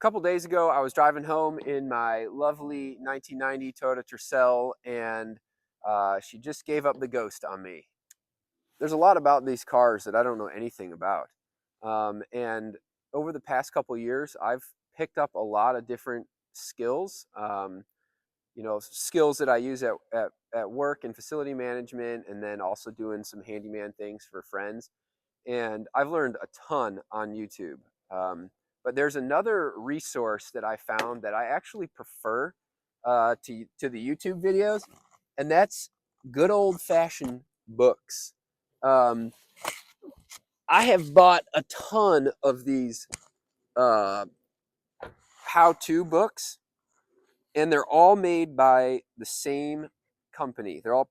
couple days ago, I was driving home in my lovely 1990 Toyota Tercel, and she just gave up the ghost on me. There's a lot about these cars that I don't know anything about. And over the past couple years, I've picked up a lot of different skills, skills that I use at work and facility management, and then also doing some handyman things for friends. And I've learned a ton on YouTube. But there's another resource that I found that I actually prefer to the YouTube videos, and that's good old fashioned books. Um, I have bought a ton of these uh, how-to books, and they're all made by the same company. They're all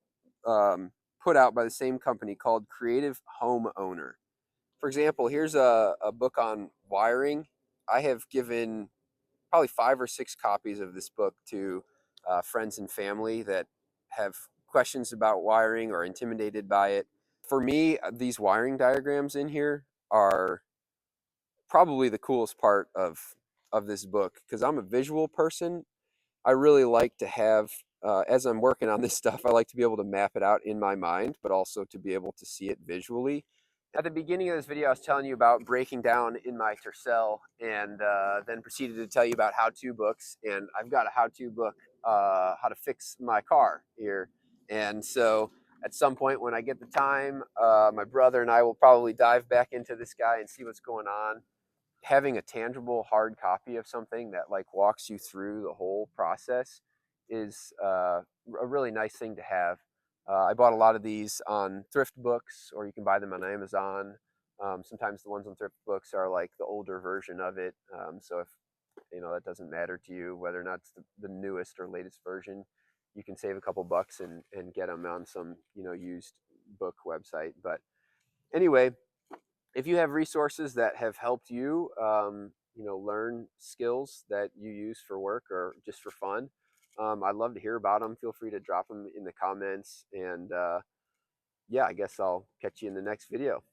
put out by the same company called Creative Homeowner. For example, here's a book on wiring. I have given probably 5 or 6 copies of this book to friends and family that have questions about wiring or intimidated by it. For me, these wiring diagrams in here are probably the coolest part of this book because I'm a visual person. I really like to have, as I'm working on this stuff, I like to be able to map it out in my mind, but also to be able to see it visually. At the beginning of this video, I was telling you about breaking down in my Tercel, and then proceeded to tell you about how-to books. And I've got a how-to book, how to fix my car here. And so at some point when I get the time, my brother and I will probably dive back into this guy and see what's going on. Having a tangible hard copy of something that like walks you through the whole process is a really nice thing to have. I bought a lot of these on thrift books, or you can buy them on Amazon. Sometimes the ones on thrift books are like the older version of it. So if that doesn't matter to you whether or not it's the newest or latest version, you can save a couple bucks and get them on some used book website. But anyway, if you have resources that have helped you, learn skills that you use for work or just for fun, I'd love to hear about them. Feel free to drop them in the comments. And yeah, I guess I'll catch you in the next video.